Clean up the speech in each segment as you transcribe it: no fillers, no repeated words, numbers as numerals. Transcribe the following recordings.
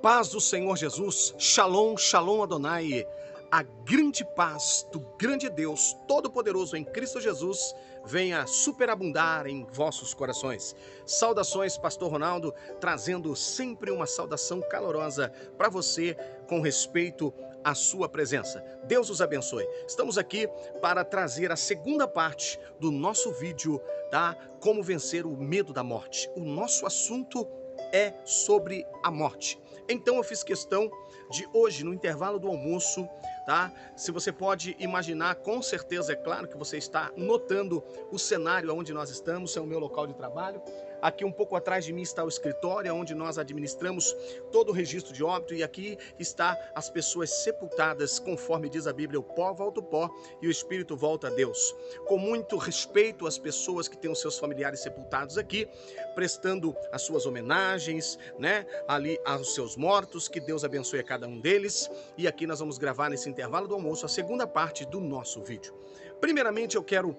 paz do Senhor Jesus, Shalom, Shalom Adonai, a grande paz do grande Deus Todo-Poderoso em Cristo Jesus venha superabundar em vossos corações. Saudações, Pastor Ronaldo, trazendo sempre uma saudação calorosa para você com respeito à sua presença. Deus os abençoe. Estamos aqui para trazer a segunda parte do nosso vídeo, tá? Como vencer o medo da morte. O nosso assunto é sobre a morte. Então eu fiz questão de hoje, no intervalo do almoço, tá? Se você pode imaginar, com certeza, é claro que você está notando o cenário onde nós estamos, é o meu local de trabalho. Aqui um pouco atrás de mim está o escritório, onde nós administramos todo o registro de óbito, e aqui está as pessoas sepultadas, conforme diz a Bíblia, o pó volta ao pó e o espírito volta a Deus. Com muito respeito às pessoas que têm os seus familiares sepultados aqui, prestando as suas homenagens, né, ali aos seus mortos, que Deus abençoe a cada um deles. E aqui nós vamos gravar nesse intervalo do almoço a segunda parte do nosso vídeo. Primeiramente eu quero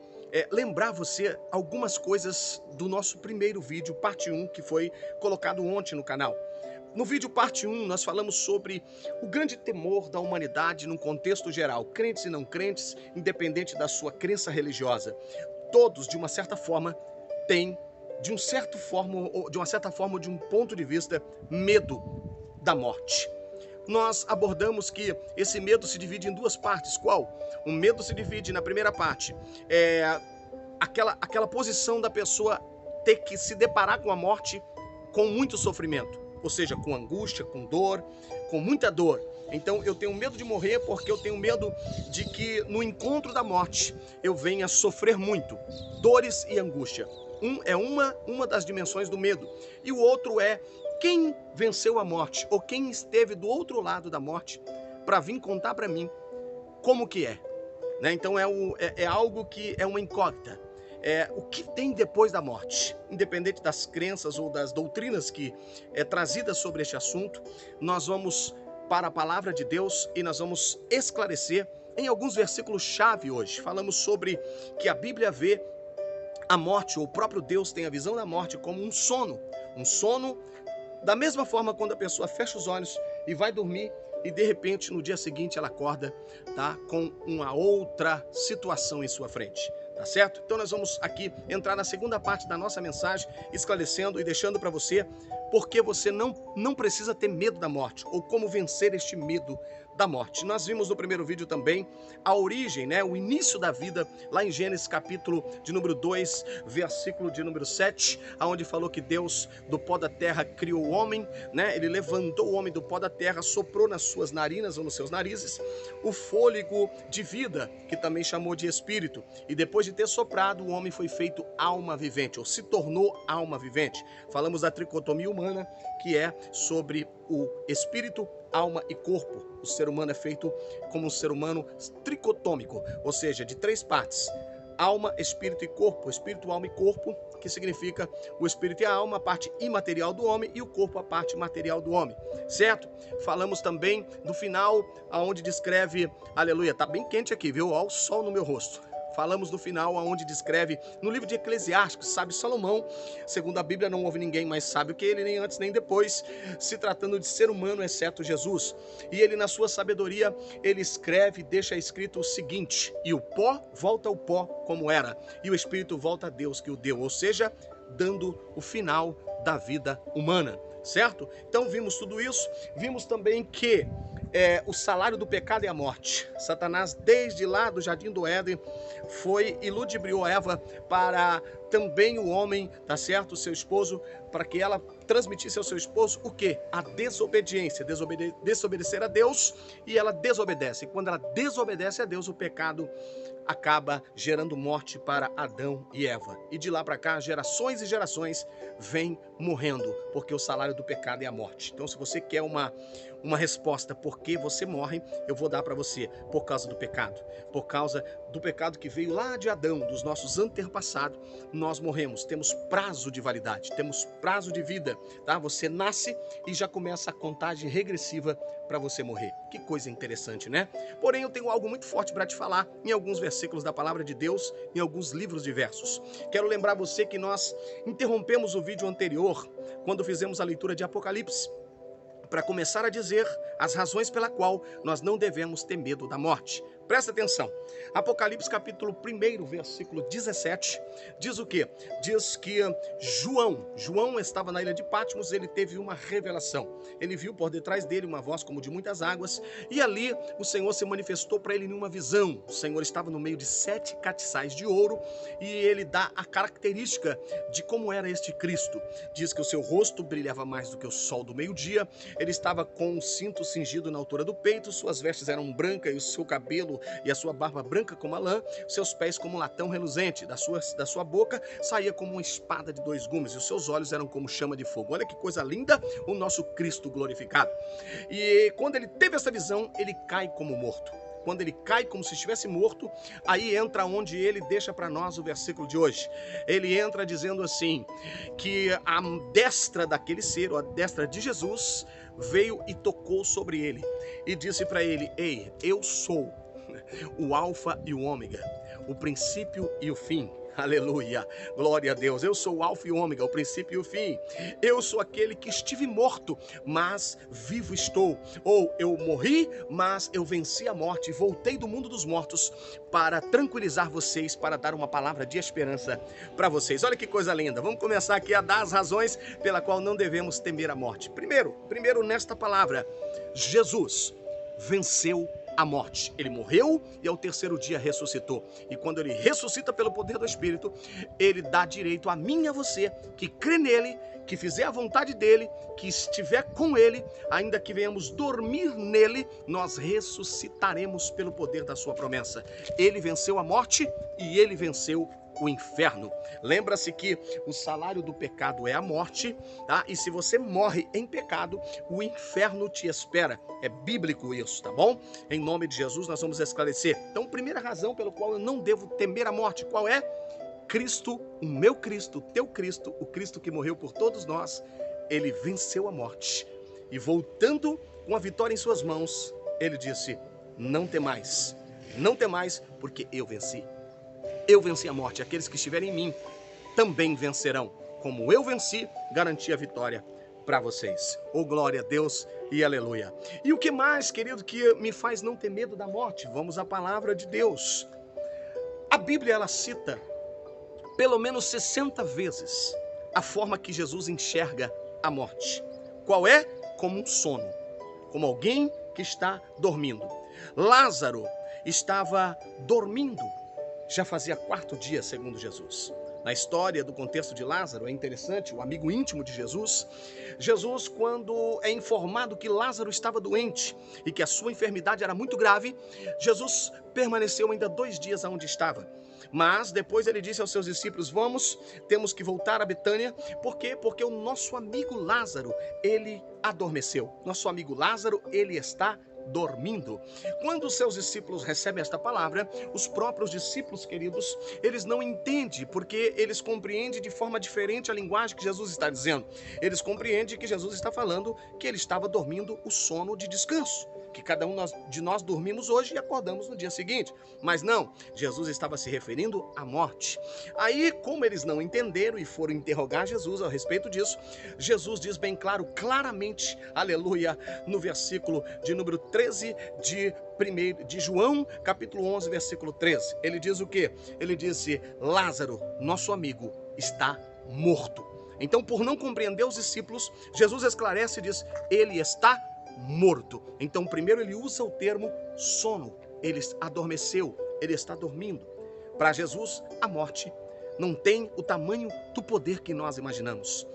lembrar você algumas coisas do nosso primeiro vídeo, parte 1, que foi colocado ontem no canal. No vídeo parte 1, nós falamos sobre o grande temor da humanidade num contexto geral, crentes e não crentes, independente da sua crença religiosa. Todos, de uma certa forma, têm, de uma certa forma ou de um ponto de vista, medo da morte. Nós abordamos que esse medo se divide em duas partes. Qual? O medo se divide na primeira parte, aquela posição da pessoa ter que se deparar com a morte com muito sofrimento, ou seja, com angústia, com dor, com muita dor. Então eu tenho medo de morrer porque eu tenho medo de que no encontro da morte eu venha sofrer muito, dores e angústia. É uma das dimensões do medo. E o outro é quem venceu a morte, ou quem esteve do outro lado da morte, para vir contar para mim como que é. Né? Então é algo que é uma incógnita. O que tem depois da morte? Independente das crenças ou das doutrinas que trazidas sobre este assunto, nós vamos para a palavra de Deus e nós vamos esclarecer em alguns versículos-chave hoje. Falamos sobre que a Bíblia vê a morte, ou o próprio Deus tem a visão da morte como um sono. Um sono da mesma forma quando a pessoa fecha os olhos e vai dormir e de repente no dia seguinte ela acorda, tá, com uma outra situação em sua frente. Tá certo? Então nós vamos aqui entrar na segunda parte da nossa mensagem, esclarecendo e deixando para você porque você não precisa ter medo da morte, ou como vencer este medo da morte. Nós vimos no primeiro vídeo também a origem, né, o início da vida, lá em Gênesis capítulo de número 2, versículo de número 7, aonde falou que Deus do pó da terra criou o homem, né? Ele levantou o homem do pó da terra, soprou nas suas narinas ou nos seus narizes o fôlego de vida, que também chamou de espírito, e depois de ter soprado, o homem foi feito alma vivente, ou se tornou alma vivente. Falamos da tricotomia humana, que é sobre o espírito, alma e corpo. O ser humano é feito como um ser humano tricotômico, ou seja, de três partes: alma, espírito e corpo. Espírito, alma e corpo, que significa o espírito e a alma, a parte imaterial do homem, e o corpo, a parte material do homem, certo? Falamos também do final, aonde descreve, aleluia, tá bem quente aqui, viu? Olha o sol no meu rosto. Falamos do final, onde descreve, no livro de Eclesiásticos, sabe Salomão, segundo a Bíblia, não houve ninguém mais sábio que ele, nem antes nem depois, se tratando de ser humano, exceto Jesus. E ele, na sua sabedoria, ele escreve, deixa escrito o seguinte: e o pó volta ao pó como era, e o espírito volta a Deus que o deu, ou seja, dando o final da vida humana, certo? Então vimos tudo isso, vimos também que o salário do pecado é a morte. Satanás, desde lá do Jardim do Éden, foi e ludibriou Eva para também o homem, tá certo, o seu esposo, para que ela transmitisse ao seu esposo o quê? A desobediência, desobedecer a Deus, e ela desobedece. E quando ela desobedece a Deus, o pecado acaba gerando morte para Adão e Eva. E de lá para cá, gerações e gerações vêm morrendo, porque o salário do pecado é a morte. Então, se você quer uma resposta por que você morre, eu vou dar para você: por causa do pecado. Por causa do pecado que veio lá de Adão, dos nossos antepassados, nós morremos. Temos prazo de validade, temos prazo de vida, tá? Você nasce e já começa a contagem regressiva para você morrer. Que coisa interessante, né? Porém, eu tenho algo muito forte para te falar em alguns versículos da palavra de Deus, em alguns livros diversos. Quero lembrar você que nós interrompemos o vídeo anterior quando fizemos a leitura de Apocalipse. para começar a dizer as razões pela qual nós não devemos ter medo da morte. Presta atenção. Apocalipse capítulo 1, versículo 17, diz o quê? Diz que João estava na ilha de Patmos, ele teve uma revelação. Ele viu por detrás dele uma voz como de muitas águas, e ali o Senhor se manifestou para ele em uma visão. O Senhor estava no meio de 7 castiçais de ouro, e ele dá a característica de como era este Cristo. Diz que o seu rosto brilhava mais do que o sol do meio-dia, ele estava com um cinto cingido na altura do peito, suas vestes eram brancas e o seu cabelo e a sua barba branca como a lã, seus pés como um latão reluzente, da sua boca saía como uma espada de 2 gumes, e os seus olhos eram como chama de fogo. Olha que coisa linda, o nosso Cristo glorificado. E quando ele teve essa visão, ele cai como morto. Quando ele cai como se estivesse morto, aí entra onde ele deixa para nós o versículo de hoje. Ele entra dizendo assim, que a destra daquele ser, ou a destra de Jesus, veio e tocou sobre ele. E disse para ele, ei, eu sou o alfa e o ômega, o princípio e o fim. Aleluia, glória a Deus. Eu sou o alfa e o ômega, o princípio e o fim. Eu sou aquele que estive morto, mas vivo estou. Ou eu morri, mas eu venci a morte e voltei do mundo dos mortos para tranquilizar vocês, para dar uma palavra de esperança para vocês. Olha que coisa linda. Vamos começar aqui a dar as razões pela qual não devemos temer a morte. Primeiro nesta palavra, Jesus venceu a morte. Ele morreu e ao 3º dia ressuscitou. E quando ele ressuscita pelo poder do Espírito, ele dá direito a mim e a você, que crê nele, que fizer a vontade dele, que estiver com ele, ainda que venhamos dormir nele, nós ressuscitaremos pelo poder da sua promessa. Ele venceu a morte e ele venceu o inferno. Lembra-se que o salário do pecado é a morte, tá? E se você morre em pecado, o inferno te espera. É bíblico isso, tá bom? Em nome de Jesus nós vamos esclarecer. Então, primeira razão pelo qual eu não devo temer a morte, qual é? Cristo, o meu Cristo, o teu Cristo, o Cristo que morreu por todos nós, ele venceu a morte. E voltando com a vitória em suas mãos, ele disse, não temais, porque eu venci. Eu venci a morte, aqueles que estiverem em mim também vencerão. Como eu venci, garanti a vitória para vocês. Oh, glória a Deus e aleluia. E o que mais, querido, que me faz não ter medo da morte? Vamos à palavra de Deus. A Bíblia, ela cita pelo menos 60 vezes a forma que Jesus enxerga a morte. Qual é? Como um sono, como alguém que está dormindo. Lázaro estava dormindo. Já fazia 4 dias, segundo Jesus. Na história do contexto de Lázaro, é interessante, o amigo íntimo de Jesus, quando é informado que Lázaro estava doente e que a sua enfermidade era muito grave, Jesus permaneceu ainda 2 dias onde estava. Mas depois ele disse aos seus discípulos, temos que voltar a Betânia. Por quê? Porque o nosso amigo Lázaro, ele adormeceu. Nosso amigo Lázaro, ele está dormindo. Quando os seus discípulos recebem esta palavra, os próprios discípulos, queridos, eles não entendem, porque eles compreendem de forma diferente a linguagem que Jesus está dizendo. Eles compreendem que Jesus está falando que ele estava dormindo o sono de descanso, que cada um de nós dormimos hoje e acordamos no dia seguinte. Mas não, Jesus estava se referindo à morte. Aí, como eles não entenderam e foram interrogar Jesus a respeito disso, Jesus diz bem claramente, aleluia, no versículo de número 13 de João, capítulo 11, versículo 13. Ele diz o quê? Ele disse, Lázaro, nosso amigo, está morto. Então, por não compreender os discípulos, Jesus esclarece e diz, ele está morto. Então, primeiro ele usa o termo sono. Ele adormeceu, ele está dormindo. Para Jesus, a morte não tem o tamanho do poder que nós imaginamos.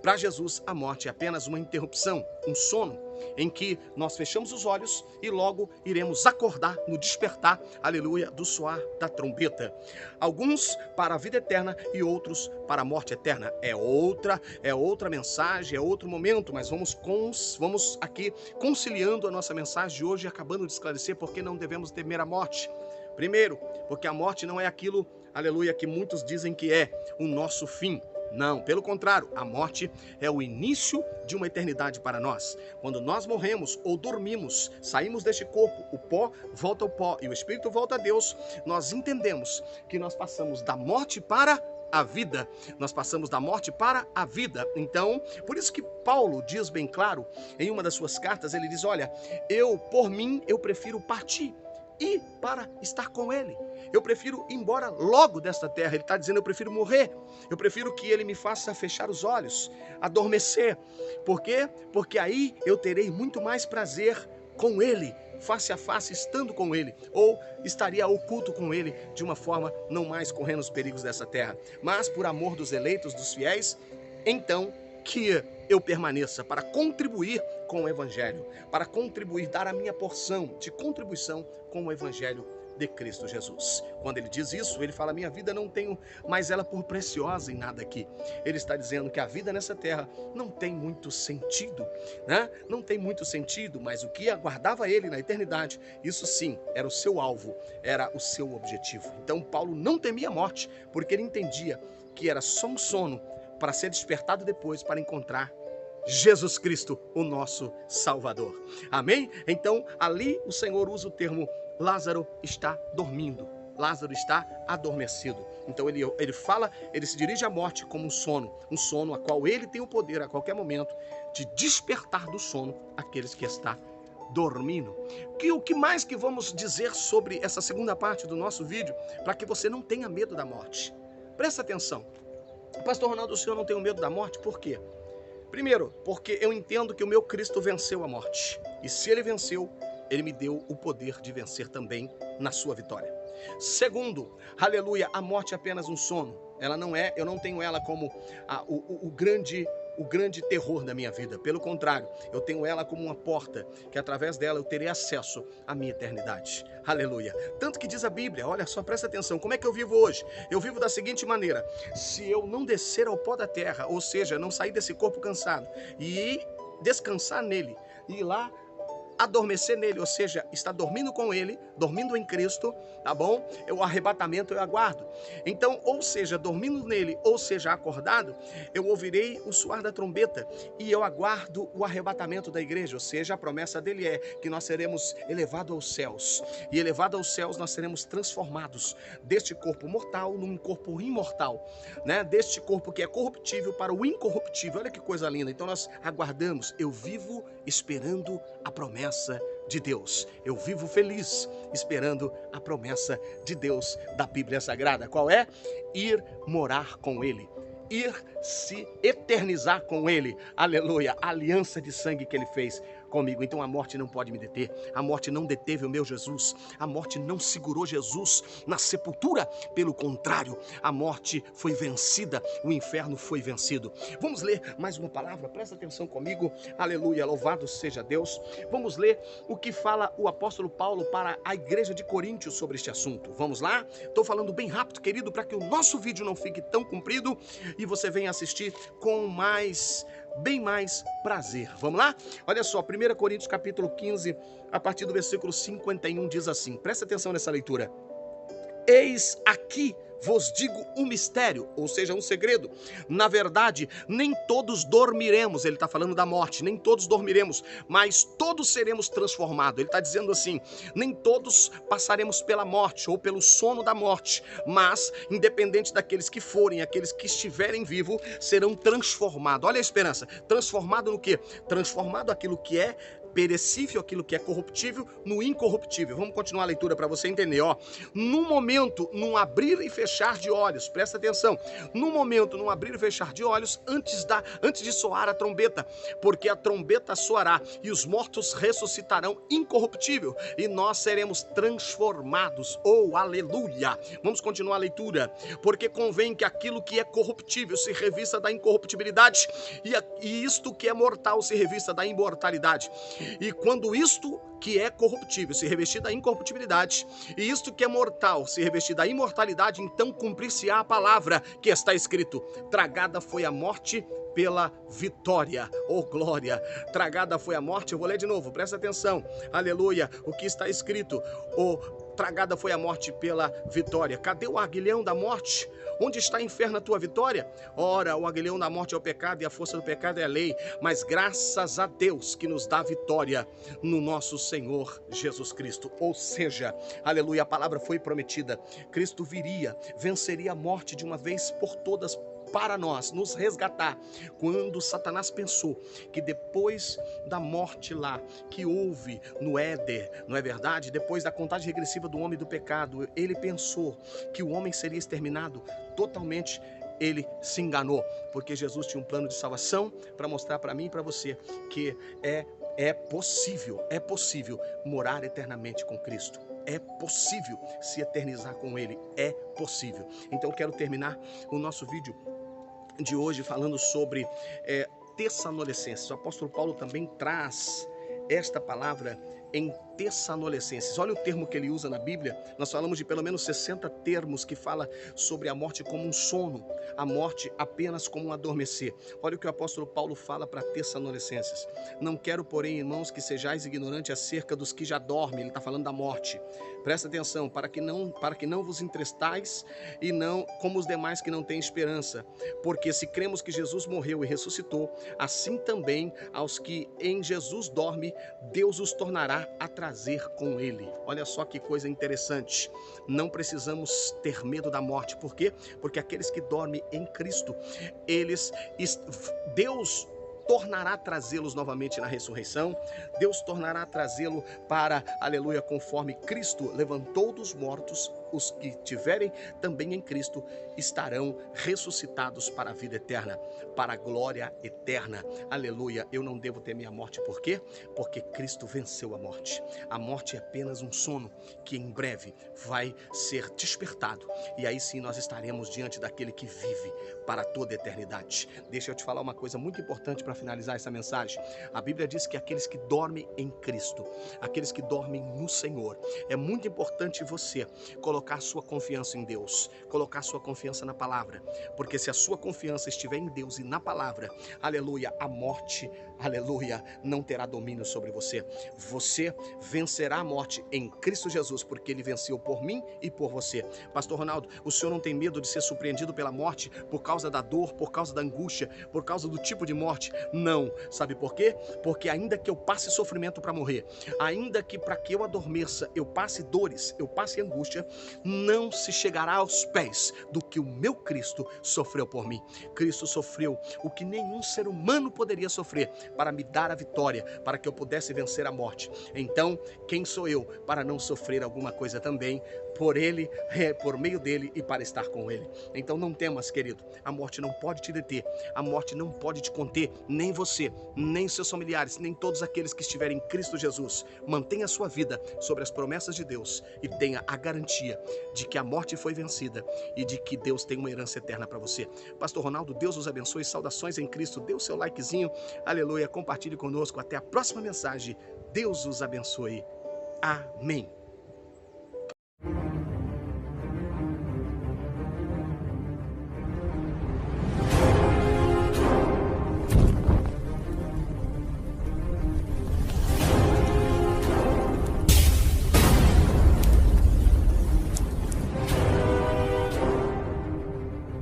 Para Jesus, a morte é apenas uma interrupção, um sono, em que nós fechamos os olhos e logo iremos acordar no despertar, aleluia, do soar da trombeta. Alguns para a vida eterna e outros para a morte eterna. É outra mensagem, é outro momento, mas vamos aqui conciliando a nossa mensagem de hoje e acabando de esclarecer por que não devemos temer a morte. Primeiro, porque a morte não é aquilo, aleluia, que muitos dizem que é o nosso fim. Não, pelo contrário, a morte é o início de uma eternidade para nós. Quando nós morremos ou dormimos, saímos deste corpo, o pó volta ao pó e o espírito volta a Deus, nós entendemos que nós passamos da morte para a vida. Nós passamos da morte para a vida. Então, por isso que Paulo diz bem claro, em uma das suas cartas, ele diz, olha, por mim, eu prefiro partir e para estar com ele. Eu prefiro ir embora logo desta terra. Ele está dizendo, eu prefiro morrer. Eu prefiro que ele me faça fechar os olhos, adormecer. Por quê? Porque aí eu terei muito mais prazer com ele, face a face, estando com ele, ou estaria oculto com ele, de uma forma não mais correndo os perigos dessa terra, mas por amor dos eleitos, dos fiéis, então que eu permaneça para contribuir com o Evangelho, para contribuir, dar a minha porção de contribuição com o Evangelho de Cristo Jesus. Quando ele diz isso, ele fala, minha vida não tenho mais ela por preciosa em nada aqui. Ele está dizendo que a vida nessa terra não tem muito sentido, né? Não tem muito sentido, mas o que aguardava ele na eternidade, isso sim, era o seu alvo, era o seu objetivo. Então Paulo não temia a morte, porque ele entendia que era só um sono para ser despertado depois, para encontrar Jesus Cristo, o nosso Salvador. Amém? Então, ali o Senhor usa o termo Lázaro está dormindo. Lázaro está adormecido. Então ele fala, ele se dirige à morte como um sono a qual ele tem o poder a qualquer momento de despertar do sono aqueles que está dormindo. O que mais que vamos dizer sobre essa segunda parte do nosso vídeo, para que você não tenha medo da morte? Presta atenção. Pastor Ronaldo, o senhor não tem medo da morte? Por quê? Primeiro, porque eu entendo que o meu Cristo venceu a morte. E se ele venceu, ele me deu o poder de vencer também na sua vitória. Segundo, aleluia, a morte é apenas um sono. Ela não é, eu não tenho ela como o grande terror da minha vida. Pelo contrário, eu tenho ela como uma porta, que através dela eu terei acesso à minha eternidade. Aleluia. Tanto que diz a Bíblia, olha só, presta atenção, como é que eu vivo hoje? Eu vivo da seguinte maneira, se eu não descer ao pó da terra, ou seja, não sair desse corpo cansado, e descansar nele, e ir lá adormecer nele, ou seja, estar dormindo com ele, dormindo em Cristo, tá bom? O arrebatamento eu aguardo. Então, ou seja, dormindo nele, ou seja, acordado, eu ouvirei o soar da trombeta e eu aguardo o arrebatamento da igreja, ou seja, a promessa dele é que nós seremos elevados aos céus. E elevados aos céus nós seremos transformados deste corpo mortal num corpo imortal, né? Deste corpo que é corruptível para o incorruptível. Olha que coisa linda. Então nós aguardamos. Eu vivo esperando a promessa de Deus. Eu vivo feliz esperando a promessa de Deus da Bíblia Sagrada. Qual é? Ir morar com ele. Ir se eternizar com ele. Aleluia. A aliança de sangue que ele fez comigo. Então a morte não pode me deter. A morte não deteve o meu Jesus. A morte não segurou Jesus na sepultura. Pelo contrário, a morte foi vencida. O inferno foi vencido. Vamos ler mais uma palavra. Presta atenção comigo. Aleluia. Louvado seja Deus. Vamos ler o que fala o apóstolo Paulo para a igreja de Coríntios sobre este assunto. Vamos lá? Estou falando bem rápido, querido, para que o nosso vídeo não fique tão comprido e você venha assistir com bem mais prazer. Vamos lá? Olha só, 1 Coríntios capítulo 15, a partir do versículo 51, diz assim, presta atenção nessa leitura. Eis aqui vos digo um mistério, ou seja, um segredo. Na verdade, nem todos dormiremos. Ele está falando da morte. Nem todos dormiremos, mas todos seremos transformados. Ele está dizendo assim, nem todos passaremos pela morte ou pelo sono da morte, mas, independente daqueles que forem, aqueles que estiverem vivos, serão transformados. Olha a esperança. Transformado no quê? Transformado aquilo que é perecível, aquilo que é corruptível, no incorruptível. Vamos continuar a leitura para você entender, ó. No momento, num abrir e fechar de olhos, presta atenção, no momento, num abrir e fechar de olhos, antes de soar a trombeta, porque a trombeta soará e os mortos ressuscitarão incorruptível e nós seremos transformados. Oh, aleluia! Vamos continuar a leitura, porque convém que aquilo que é corruptível se revista da incorruptibilidade e isto que é mortal se revista da imortalidade. E quando isto que é corruptível se revestir da incorruptibilidade, e isto que é mortal se revestir da imortalidade, então cumprir-se-á a palavra que está escrito: tragada foi a morte pela vitória. Oh glória, tragada foi a morte. Eu vou ler de novo, presta atenção, aleluia, o que está escrito: tragada foi a morte pela vitória. Cadê o aguilhão da morte? Onde está, inferno, a tua vitória? Ora, o aguilhão da morte é o pecado e a força do pecado é a lei. Mas graças a Deus que nos dá vitória no nosso Senhor Jesus Cristo. Ou seja, aleluia, a palavra foi prometida. Cristo viria, venceria a morte de uma vez por todas para nós, nos resgatar. Quando Satanás pensou que depois da morte lá, que houve no Éder, não é verdade? Depois da contagem regressiva do homem e do pecado, ele pensou que o homem seria exterminado totalmente. Ele se enganou, porque Jesus tinha um plano de salvação para mostrar para mim e para você que é possível morar eternamente com Cristo. É possível se eternizar com Ele, é possível. Então eu quero terminar o nosso vídeo de hoje falando sobre Tessalonicenses. O apóstolo Paulo também traz esta palavra em Tessalonicenses. Olha o termo que ele usa na Bíblia. Nós falamos de pelo menos 60 termos que fala sobre a morte como um sono, a morte apenas como um adormecer. Olha o que o apóstolo Paulo fala para Tessalonicenses. Não quero, porém, irmãos, que sejais ignorantes acerca dos que já dormem. Ele está falando da morte. Presta atenção, para que não vos entrestais e não como os demais que não têm esperança. Porque se cremos que Jesus morreu e ressuscitou, assim também aos que em Jesus dormem, Deus os tornará a trazer com ele. Olha só que coisa interessante. Não precisamos ter medo da morte. Por quê? Porque aqueles que dormem em Cristo, Deus tornará a trazê-los novamente na ressurreição. Deus tornará a trazê-lo para, aleluia, conforme Cristo levantou dos mortos. Os que tiverem também em Cristo estarão ressuscitados para a vida eterna, para a glória eterna. Aleluia, eu não devo temer a morte. Por quê? Porque Cristo venceu a morte. A morte é apenas um sono que em breve vai ser despertado. E aí sim nós estaremos diante daquele que vive para toda a eternidade. Deixa eu te falar uma coisa muito importante para finalizar essa mensagem. A Bíblia diz que aqueles que dormem em Cristo, aqueles que dormem no Senhor, é muito importante você colocar sua confiança em Deus, colocar sua confiança na palavra, porque se a sua confiança estiver em Deus e na palavra, aleluia, a morte, aleluia, não terá domínio sobre você. Você vencerá a morte em Cristo Jesus, porque Ele venceu por mim e por você. Pastor Ronaldo, o senhor não tem medo de ser surpreendido pela morte por causa da dor, por causa da angústia, por causa do tipo de morte? Não. Sabe por quê? Porque ainda que eu passe sofrimento para morrer, ainda que para que eu adormeça, eu passe dores, eu passe angústia, não se chegará aos pés do que o meu Cristo sofreu por mim. Cristo sofreu o que nenhum ser humano poderia sofrer para me dar a vitória, para que eu pudesse vencer a morte. Então, quem sou eu para não sofrer alguma coisa também por Ele, por meio dele e para estar com Ele? Então não temas, querido, a morte não pode te deter, a morte não pode te conter, nem você, nem seus familiares, nem todos aqueles que estiverem em Cristo Jesus. Mantenha a sua vida sobre as promessas de Deus e tenha a garantia de que a morte foi vencida e de que Deus tem uma herança eterna para você. Pastor Ronaldo, Deus os abençoe, saudações em Cristo, dê o seu likezinho, aleluia, compartilhe conosco, até a próxima mensagem, Deus os abençoe, amém.